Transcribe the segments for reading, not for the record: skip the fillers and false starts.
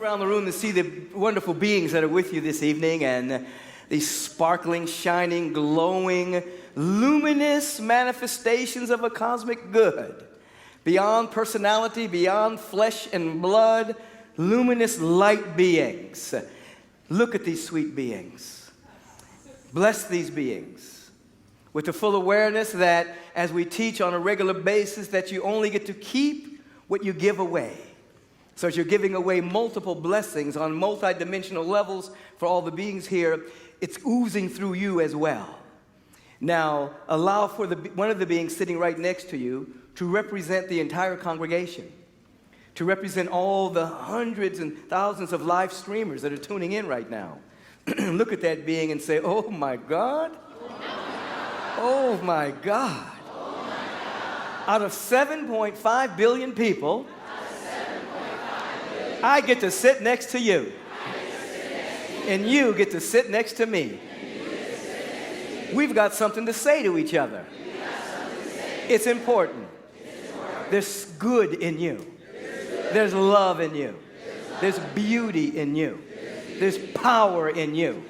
around the room to see the wonderful beings that are with you this evening and these sparkling, shining, glowing, luminous manifestations of a cosmic good. Beyond personality, beyond flesh and blood, luminous light beings. Look at these sweet beings. Bless these beings with the full awareness that as we teach on a regular basis that you only get to keep what you give away. So as you're giving away multiple blessings on multidimensional levels for all the beings here, it's oozing through you as well. Now, allow for one of the beings sitting right next to you to represent the entire congregation, to represent all the hundreds and thousands of live streamers that are tuning in right now. Look at that being and say, oh my God, oh my God. Out of 7.5 billion people, I get to sit next to you. And you get to sit next to me. We've got something to say to each other. It's important. There's good in you. There's love in you. There's beauty in you. There's power in you.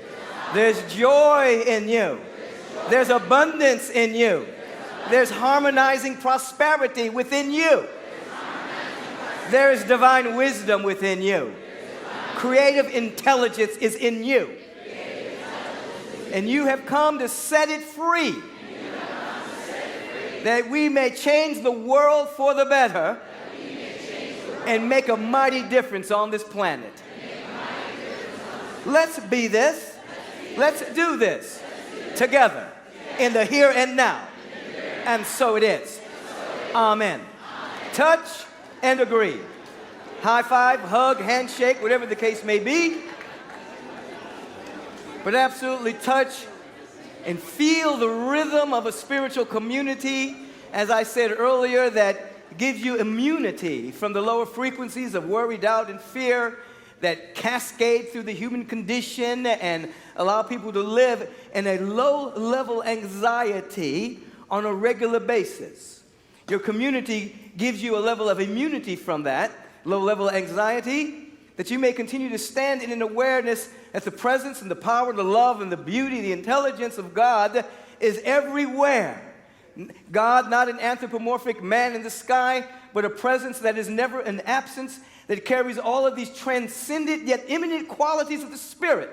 There's joy in you. There's abundance in you. There's harmonizing prosperity within you. There is divine wisdom within you. Creative intelligence is in you. And you have come to set it free. That we may change the world for the better and make a mighty difference on this planet. Let's be this. Let's do this together in the here and now. And so it is. Amen. Touch and agree. High five, hug, handshake, whatever the case may be. But absolutely touch and feel the rhythm of a spiritual community, as I said earlier, that gives you immunity from the lower frequencies of worry, doubt, and fear that cascade through the human condition and allow people to live in a low-level anxiety on a regular basis. Your community gives you a level of immunity from that low-level anxiety, that you may continue to stand in an awareness that the presence and the power, the love and the beauty, the intelligence of God is everywhere. God, not an anthropomorphic man in the sky, but a presence that is never an absence, that carries all of these transcendent yet immanent qualities of the Spirit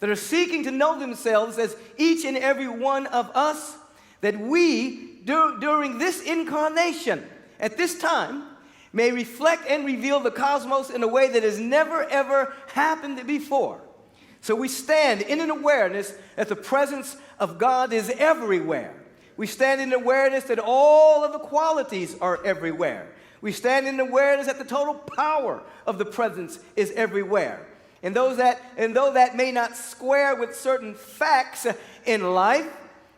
that are seeking to know themselves as each and every one of us, that we, during this incarnation, at this time, may reflect and reveal the cosmos in a way that has never, ever happened before. So we stand in an awareness that the presence of God is everywhere. We stand in awareness that all of the qualities are everywhere. We stand in awareness that the total power of the presence is everywhere. And though that may not square with certain facts in life,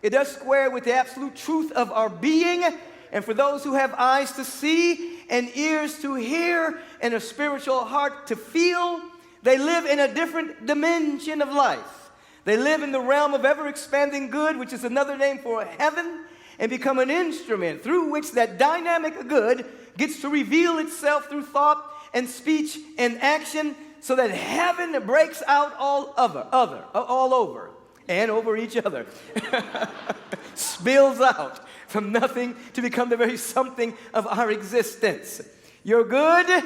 it does square with the absolute truth of our being. And for those who have eyes to see and ears to hear and a spiritual heart to feel, they live in a different dimension of life. They live in the realm of ever-expanding good, which is another name for heaven, and become an instrument through which that dynamic good gets to reveal itself through thought and speech and action, so that heaven breaks out all over and over each other. Spills out from nothing to become the very something of our existence. Your good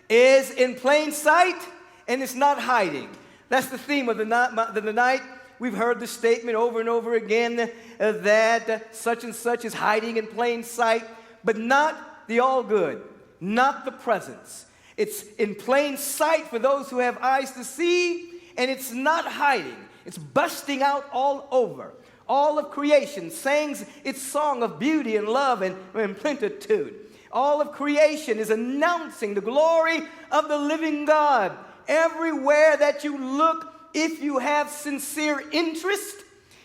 is in plain sight, and it's not hiding. That's the theme of the night. We've heard the statement over and over again that such and such is hiding in plain sight, but not the all good, not the presence. It's in plain sight for those who have eyes to see, and it's not hiding. It's busting out all over. All of creation sings its song of beauty and love and plenitude. All of creation is announcing the glory of the living God. Everywhere that you look, if you have sincere interest,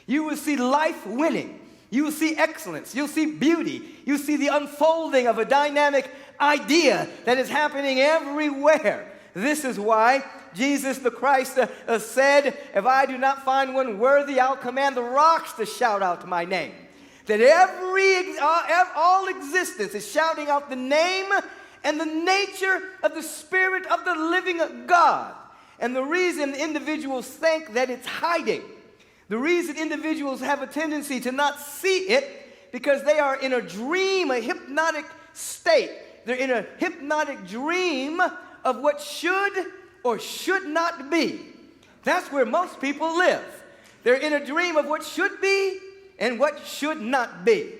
you will see life winning. You will see excellence. You'll see beauty. You'll see the unfolding of a dynamic idea that is happening everywhere. This is why Jesus the Christ said, if I do not find one worthy, I'll command the rocks to shout out my name. That all existence is shouting out the name and the nature of the Spirit of the living God. And the reason individuals think that it's hiding, the reason individuals have a tendency to not see it, because they are in a dream, a hypnotic state. They're in a hypnotic dream of what should or should not be. That's where most people live. They're in a dream of what should be and what should not be.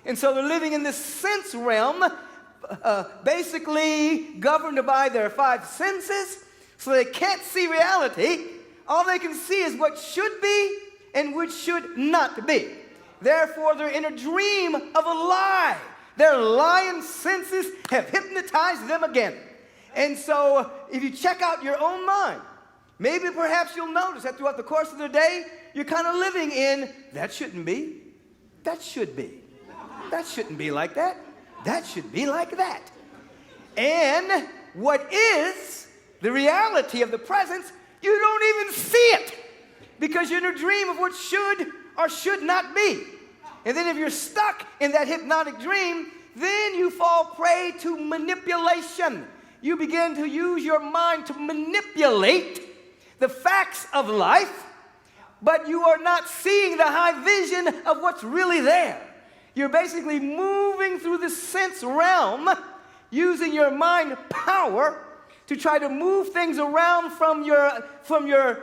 And so they're living in this sense realm, basically governed by their five senses, so they can't see reality. All they can see is what should be and which should not be. Therefore, they're in a dream of a lie. Their lying senses have hypnotized them again. And so, if you check out your own mind, maybe perhaps you'll notice that throughout the course of the day, you're kind of living in, that shouldn't be, that should be. That shouldn't be like that. That should be like that. And what is the reality of the presence, you don't even see it, because you're in a dream of what should or should not be. And then if you're stuck in that hypnotic dream, then you fall prey to manipulation. You begin to use your mind to manipulate the facts of life, but you are not seeing the high vision of what's really there. You're basically moving through the sense realm, using your mind power to try to move things around from your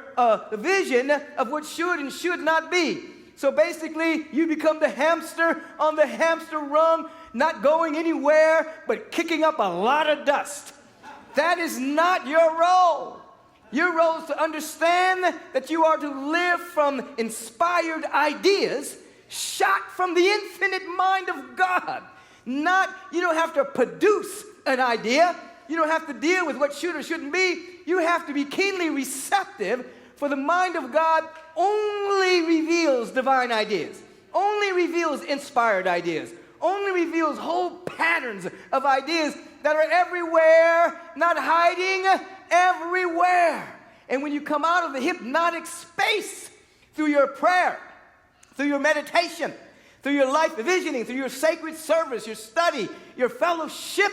vision of what should and should not be. So basically, you become the hamster on the hamster rung, not going anywhere, but kicking up a lot of dust. That is not your role. Your role is to understand that you are to live from inspired ideas shot from the infinite mind of God. You don't have to produce an idea. You don't have to deal with what should or shouldn't be. You have to be keenly receptive, for the mind of God only reveals divine ideas, only reveals inspired ideas, only reveals whole patterns of ideas that are everywhere, not hiding, everywhere. And when you come out of the hypnotic space through your prayer, through your meditation, through your life visioning, through your sacred service, your study, your fellowship,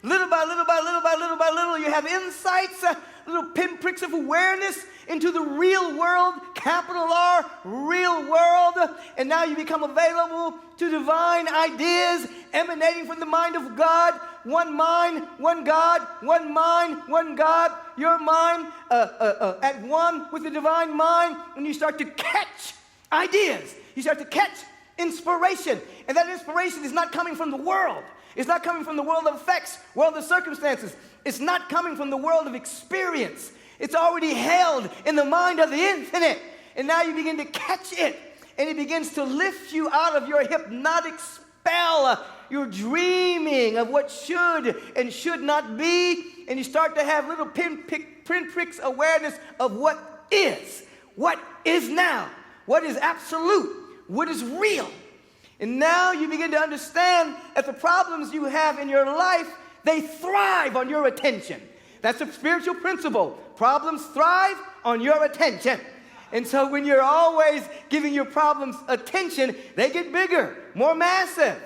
little by little by little by little by little, you have insights, little pinpricks of awareness into the real world, capital R, real world. And now you become available to divine ideas emanating from the mind of God. One mind, one God, one mind, one God. Your mind at one with the divine mind. And you start to catch ideas. You start to catch inspiration. And that inspiration is not coming from the world. It's not coming from the world of effects, world of circumstances. It's not coming from the world of experience. It's already held in the mind of the infinite. And now you begin to catch it. And it begins to lift you out of your hypnotic spell. You're dreaming of what should and should not be. And you start to have little pinpricks awareness of what is now, what is absolute, what is real. And now you begin to understand that the problems you have in your life, they thrive on your attention. That's a spiritual principle. Problems thrive on your attention. And so when you're always giving your problems attention, they get bigger, more massive.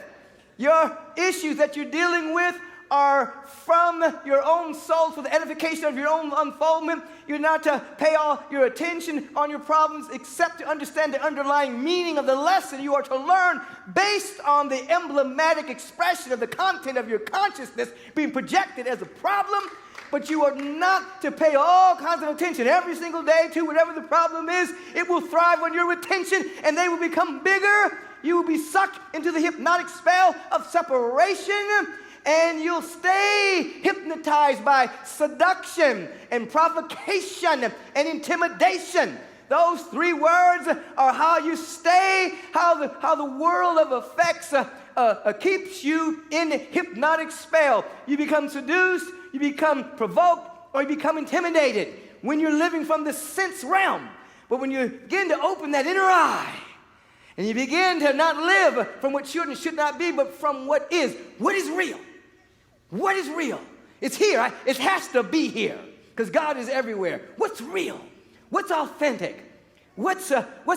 Your issues that you're dealing with are from your own soul for the edification of your own unfoldment. You're not to pay all your attention on your problems except to understand the underlying meaning of the lesson you are to learn based on the emblematic expression of the content of your consciousness being projected as a problem. But you are not to pay all kinds of attention every single day to whatever the problem is. It will thrive on your attention and they will become bigger. You will be sucked into the hypnotic spell of separation. And you'll stay hypnotized by seduction and provocation and intimidation. Those three words are how you stay, how the world of effects keeps you in hypnotic spell. You become seduced, you become provoked, or you become intimidated when you're living from the sense realm. But when you begin to open that inner eye, and you begin to not live from what should and should not be, but from what is real. What is real? It's here. It has to be here because God is everywhere. What's real? What's authentic? What's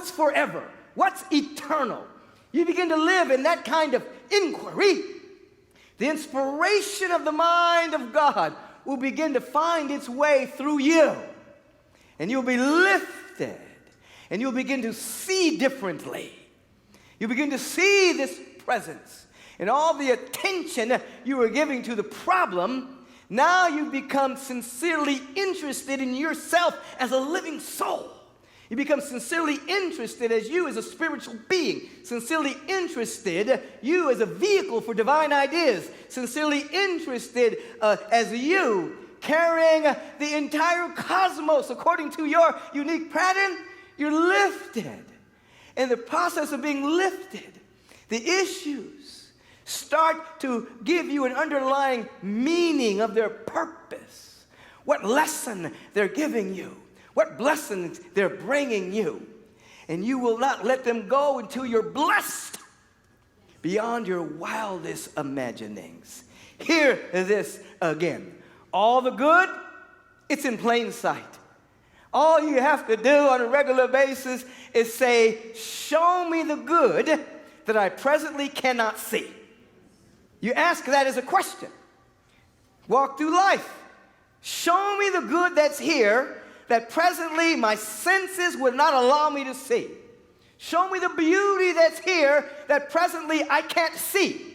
forever? What's eternal? You begin to live in that kind of inquiry. The inspiration of the mind of God will begin to find its way through you. And you'll be lifted. And you'll begin to see differently. You begin to see this presence. And all the attention you were giving to the problem, now you become sincerely interested in yourself as a living soul. You become sincerely interested as you as a spiritual being. Sincerely interested, you as a vehicle for divine ideas. Sincerely interested as you carrying the entire cosmos according to your unique pattern. You're lifted. In the process of being lifted, the issues start to give you an underlying meaning of their purpose. What lesson they're giving you. What blessings they're bringing you. And you will not let them go until you're blessed beyond your wildest imaginings. Hear this again. All the good, it's in plain sight. All you have to do on a regular basis is say, show me the good that I presently cannot see. You ask that as a question. Walk through life. Show me the good that's here that presently my senses would not allow me to see. Show me the beauty that's here that presently I can't see.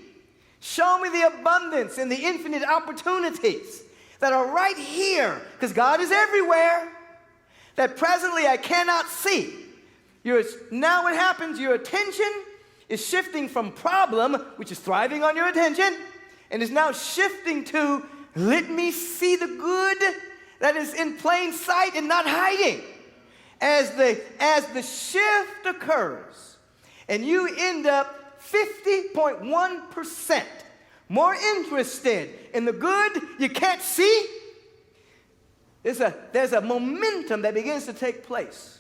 Show me the abundance and the infinite opportunities that are right here, because God is everywhere, that presently I cannot see. Now what happens, your attention is shifting from problem, which is thriving on your attention, and is now shifting to, let me see the good that is in plain sight and not hiding. As the shift occurs, and you end up 50.1% more interested in the good you can't see, there's a momentum that begins to take place.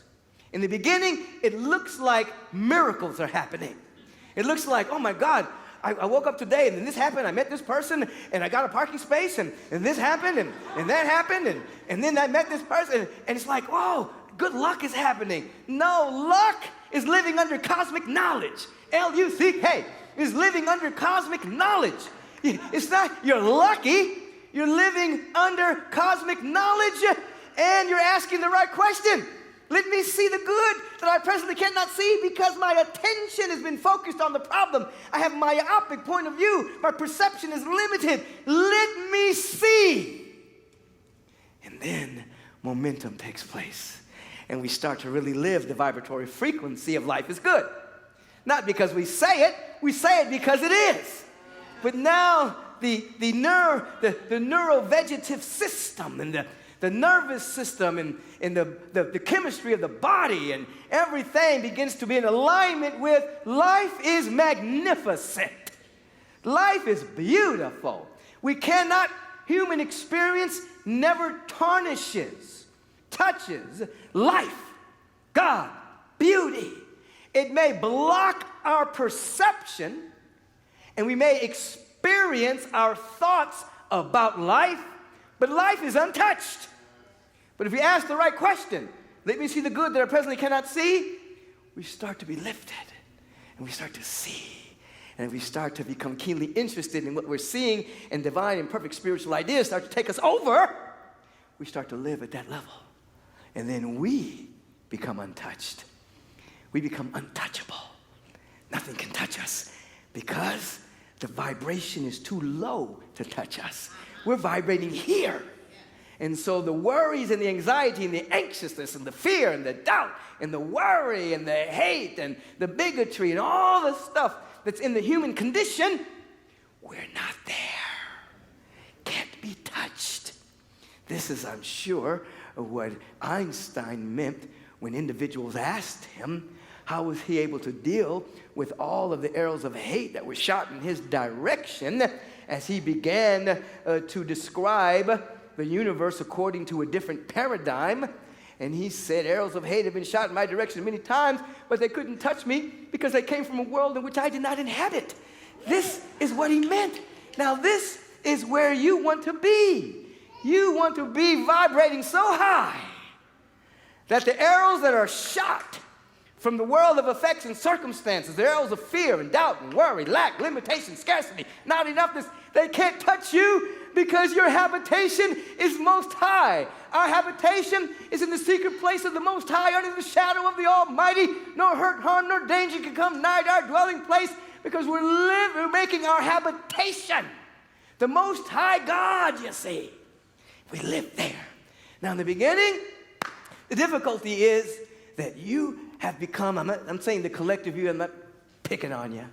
In the beginning, it looks like miracles are happening. It looks like, oh my God, I woke up today and then this happened, I met this person and I got a parking space and this happened and that happened and then I met this person and it's like, oh, good luck is happening. No, luck is living under cosmic knowledge. L-U-C-K is living under cosmic knowledge. It's not you're lucky, you're living under cosmic knowledge and you're asking the right question. Let me see the good that I presently cannot see because my attention has been focused on the problem. I have a myopic point of view. My perception is limited. Let me see. And then momentum takes place. And we start to really live the vibratory frequency of life is good. Not because we say it because it is. But now the neurovegetative system and the nervous system and the chemistry of the body and everything begins to be in alignment with life is magnificent. Life is beautiful. Human experience never tarnishes, touches life, God, beauty. It may block our perception and we may experience our thoughts about life, but life is untouched. But if we ask the right question, let me see the good that I presently cannot see, we start to be lifted and we start to see. And we start to become keenly interested in what we're seeing, and divine and perfect spiritual ideas start to take us over. We start to live at that level. And then we become untouched. We become untouchable. Nothing can touch us because the vibration is too low to touch us. We're vibrating here. And so the worries and the anxiety and the anxiousness and the fear and the doubt and the worry and the hate and the bigotry and all the stuff that's in the human condition, we're not there. Can't be touched. This is, I'm sure, what Einstein meant when individuals asked him how was he able to deal with all of the arrows of hate that were shot in his direction as he began to describe the universe according to a different paradigm. And he said, arrows of hate have been shot in my direction many times, but they couldn't touch me because they came from a world in which I did not inhabit. This is what he meant. Now this is where you want to be. You want to be vibrating so high that the arrows that are shot from the world of effects and circumstances, the arrows of fear and doubt and worry, lack, limitation, scarcity, not enoughness. They can't touch you because your habitation is most high. Our habitation is in the secret place of the Most High, under the shadow of the Almighty. No hurt, harm, nor danger can come nigh our dwelling place, because we're making our habitation the Most High God, you see. We live there. Now, in the beginning, the difficulty is that you have become, I'm saying the collective you, I'm not picking on you.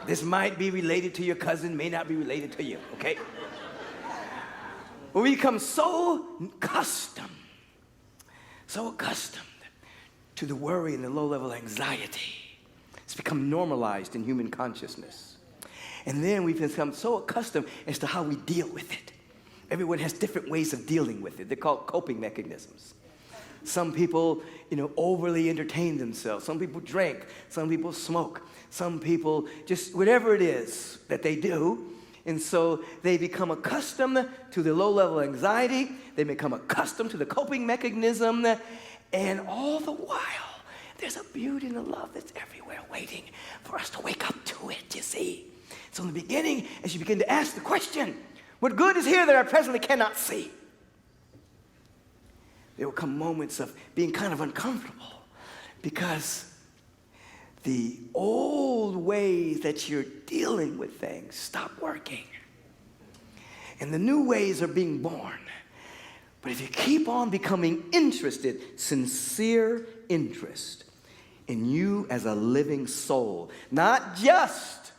This might be related to your cousin, may not be related to you, okay? We become so accustomed to the worry and the low-level anxiety. It's become normalized in human consciousness. And then we've become so accustomed as to how we deal with it. Everyone has different ways of dealing with it. They're called coping mechanisms. Some people, overly entertain themselves. Some people drink. Some people smoke. Some people just whatever it is that they do. And so they become accustomed to the low-level anxiety. They become accustomed to the coping mechanism. And all the while, there's a beauty and a love that's everywhere waiting for us to wake up to it, you see. So in the beginning, as you begin to ask the question, what good is here that I presently cannot see? There will come moments of being kind of uncomfortable because the old ways that you're dealing with things stop working. And the new ways are being born. But if you keep on becoming interested, sincere interest in you as a living soul, not just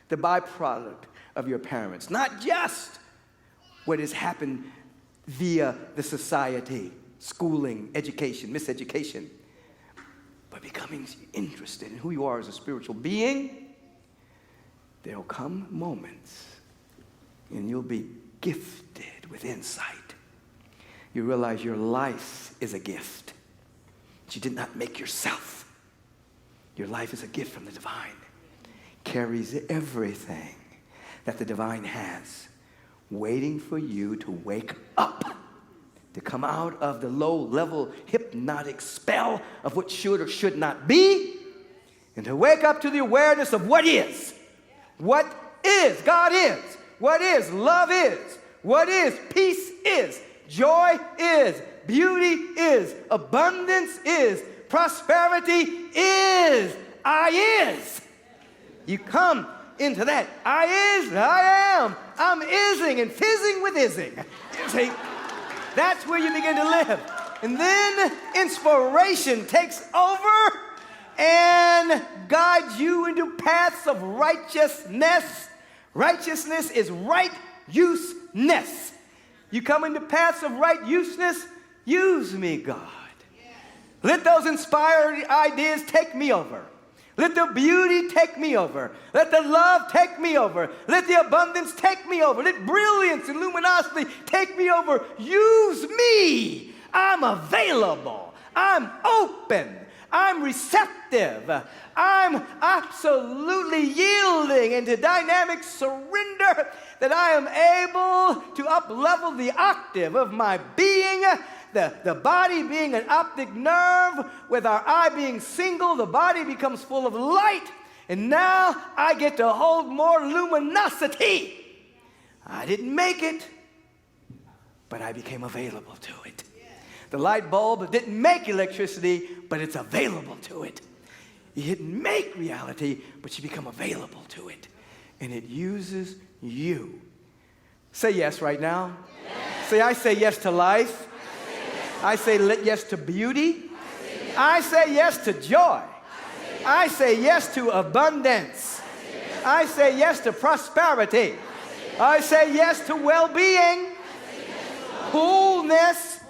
the byproduct of your parents, not just what has happened via the society, schooling, education, miseducation, but becoming interested in who you are as a spiritual being, there'll come moments and you'll be gifted with insight. You realize your life is a gift that you did not make yourself. Your life is a gift from the divine. Carries everything that the divine has, waiting for you to wake up, to come out of the low-level hypnotic spell of what should or should not be, and to wake up to the awareness of what is. What is. God is. What is. Love is. What is. Peace is. Joy is. Beauty is. Abundance is. Prosperity is. I is. You come into that. I is, I am. I'm ising and fizzing with ising. See? That's where you begin to live. And then inspiration takes over and guides you into paths of righteousness. Righteousness is right useness. You come into paths of right useness. Use me, God. Let those inspired ideas take me over. Let the beauty take me over. Let the love take me over. Let the abundance take me over. Let brilliance and luminosity take me over. Use me. I'm available. I'm open. I'm receptive. I'm absolutely yielding into dynamic surrender that I am able to up-level the octave of my being. The body being an optic nerve, with our eye being single, the body becomes full of light, and now I get to hold more luminosity. I didn't make it, but I became available to it. The light bulb didn't make electricity, but it's available to it. You didn't make reality, but you become available to it, and it uses you. Say yes right now. Yes. Say, I say yes to life. I say yes to beauty. I say yes to joy. I say yes to abundance. I say yes to prosperity. I say yes to well-being, wholeness,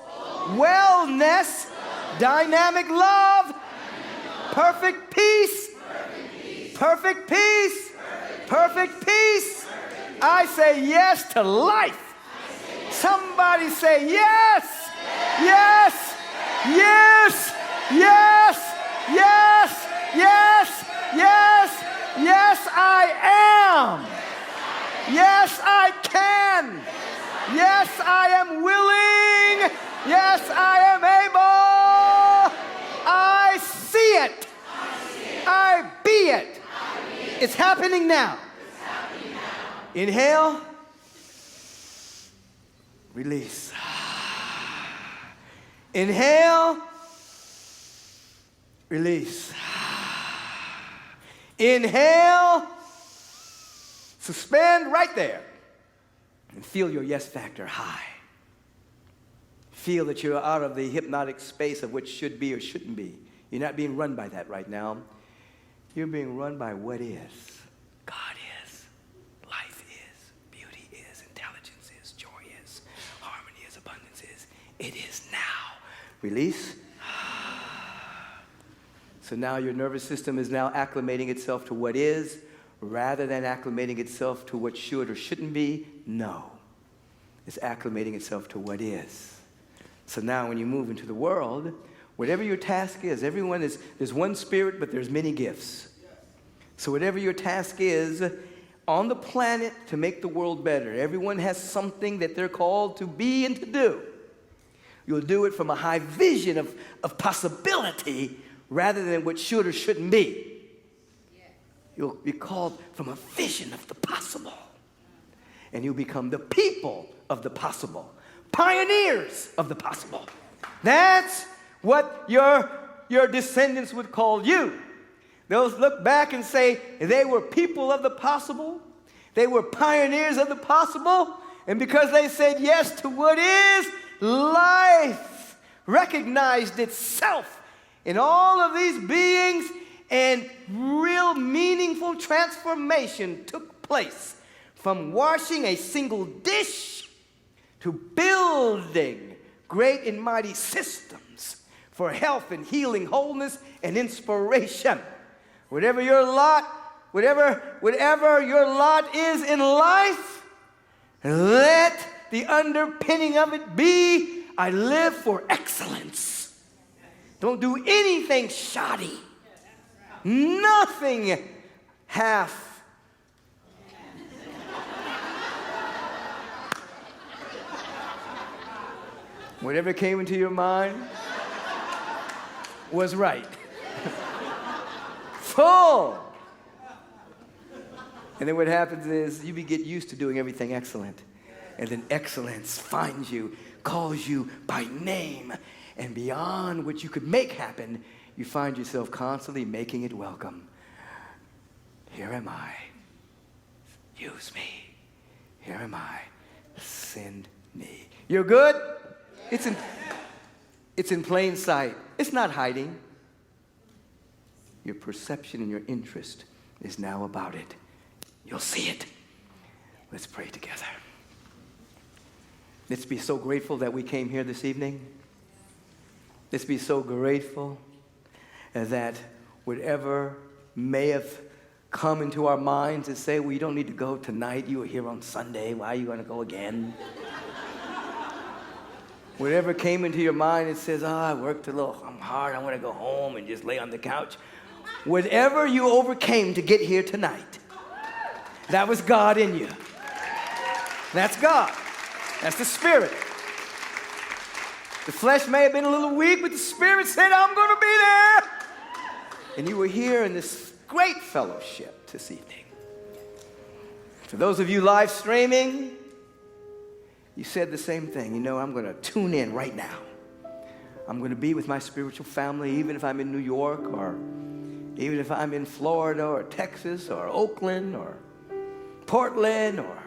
wellness, dynamic love, perfect peace, perfect peace, perfect peace. I say yes to life. Somebody say yes. Yes, yes, yes, yes, yes, yes, yes, I am. Yes, I can. Yes, I am willing. Yes, I am able. I It's happening now. Inhale. Release. Inhale. Release. Inhale. Suspend right there. And feel your yes factor high. Feel that you're out of the hypnotic space of what should be or shouldn't be. You're not being run by that right now. You're being run by what is. God is. Life is. Beauty is. Intelligence is. Joy is. Harmony is. Abundance is. It is now. Release. So now your nervous system is now acclimating itself to what is rather than acclimating itself to what should or shouldn't be. No. It's acclimating itself to what is. So now when you move into the world, whatever your task is, there's one spirit, but there's many gifts. So whatever your task is on the planet to make the world better, everyone has something that they're called to be and to do. You'll do it from a high vision of possibility rather than what should or shouldn't be. You'll be called from a vision of the possible. And you'll become the people of the possible. Pioneers of the possible. That's what your descendants would call you. They'll look back and say they were people of the possible. They were pioneers of the possible. And because they said yes to what is, life recognized itself in all of these beings, and real meaningful transformation took place from washing a single dish to building great and mighty systems for health and healing, wholeness and inspiration. Whatever your lot is in life, let the underpinning of it be, I live for excellence. Don't do anything shoddy. Nothing half. Whatever came into your mind was right. Full. And then what happens is you get used to doing everything excellent. And then excellence finds you, calls you by name. And beyond what you could make happen, you find yourself constantly making it welcome. Here am I. Use me. Here am I. Send me. You're good? It's in plain sight. It's not hiding. Your perception and your interest is now about it. You'll see it. Let's pray together. Let's be so grateful that we came here this evening. Let's be so grateful that whatever may have come into our minds and say, well, you don't need to go tonight. You were here on Sunday. Why are you going to go again? Whatever came into your mind and says, I worked a little, I'm hard. I want to go home and just lay on the couch. Whatever you overcame to get here tonight, that was God in you. That's God. That's the Spirit. The flesh may have been a little weak, but the Spirit said, I'm going to be there. And you were here in this great fellowship this evening. For those of you live streaming, you said the same thing. You know, I'm going to tune in right now. I'm going to be with my spiritual family, even if I'm in New York, or even if I'm in Florida or Texas or Oakland or Portland or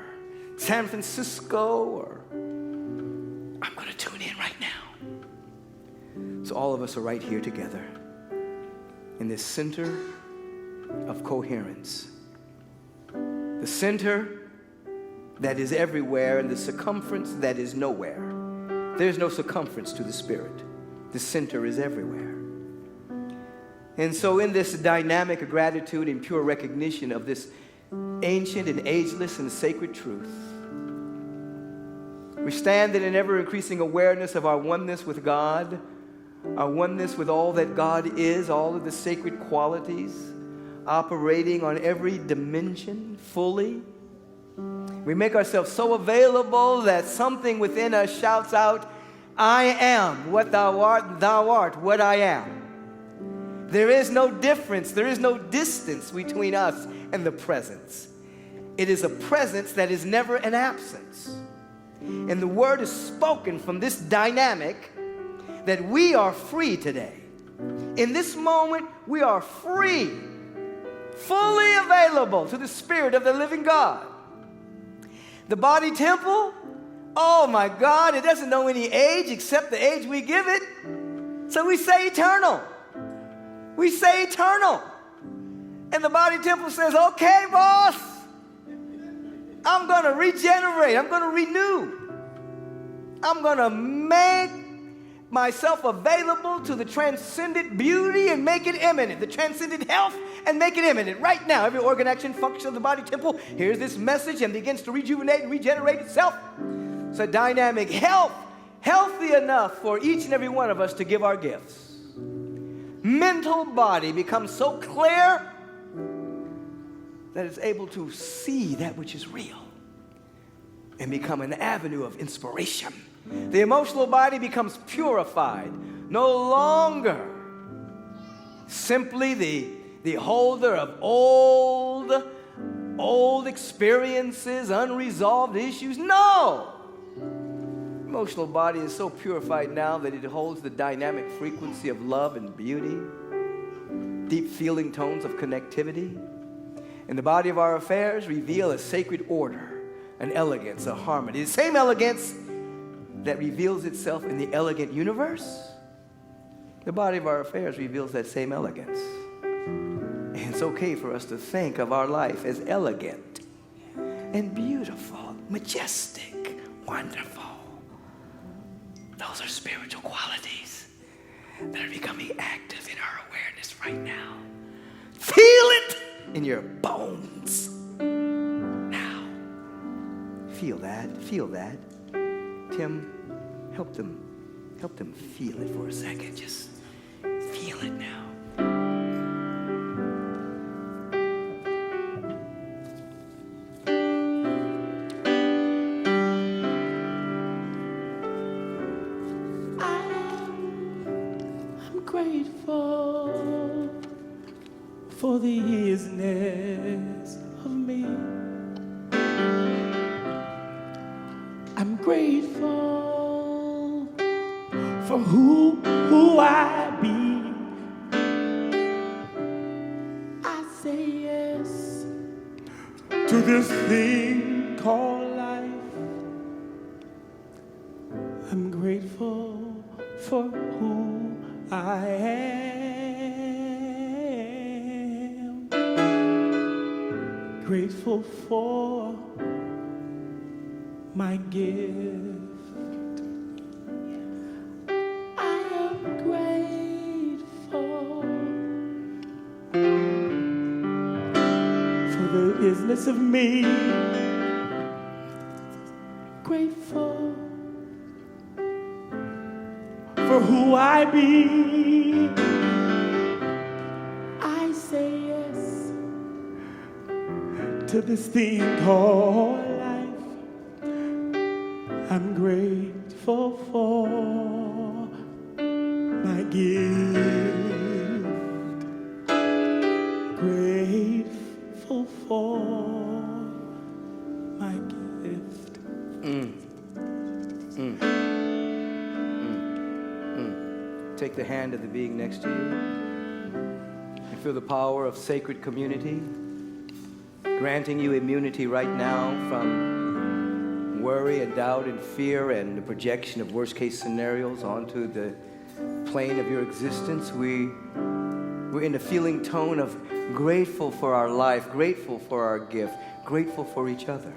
San Francisco, or I'm going to tune in right now. So all of us are right here together in this center of coherence. The center that is everywhere and the circumference that is nowhere. There's no circumference to the Spirit. The center is everywhere. And so in this dynamic gratitude and pure recognition of this ancient and ageless and sacred truth, we stand in an ever-increasing awareness of our oneness with God, our oneness with all that God is, all of the sacred qualities, operating on every dimension fully. We make ourselves so available that something within us shouts out, I am what thou art what I am. There is no difference. There is no distance between us and the presence. It is a presence that is never an absence. And the word is spoken from this dynamic that we are free today. In this moment, we are free, fully available to the Spirit of the living God. The body temple, oh my God, it doesn't know any age except the age we give it. So we say eternal. We say eternal. And the body temple says, okay, boss, I'm going to regenerate. I'm going to renew. I'm going to make myself available to the transcendent beauty and make it imminent, the transcendent health and make it imminent. Right now, every organ, action, function of the body temple hears this message and begins to rejuvenate and regenerate itself. It's a dynamic health, healthy enough for each and every one of us to give our gifts. Mental body becomes so clear that it's able to see that which is real and become an avenue of inspiration. The emotional body becomes purified, no longer simply the holder of old experiences, unresolved issues. No! Emotional body is so purified now that it holds the dynamic frequency of love and beauty, deep feeling tones of connectivity. And the body of our affairs reveal a sacred order, an elegance, a harmony. The same elegance that reveals itself in the elegant universe, the body of our affairs reveals that same elegance. And it's okay for us to think of our life as elegant and beautiful, majestic, wonderful. Those are spiritual qualities that are becoming active in our awareness right now. Feel it in your bones. Now, feel that, feel that. Tim, help them feel it for a second. Just feel it now. I'm grateful for the useness of me. I'm grateful for who I be. I say yes to this thing called life. I'm grateful for who I am. Grateful for my gift. I am grateful for the isness of me. Grateful for who I be. I say yes to this thing called life. I'm grateful for my gift. Grateful for my gift. Take the hand of the being next to you and feel the power of sacred community, granting you immunity right now from worry and doubt and fear and the projection of worst case scenarios onto the plane of your existence. We're in a feeling tone of grateful for our life, grateful for our gift, grateful for each other.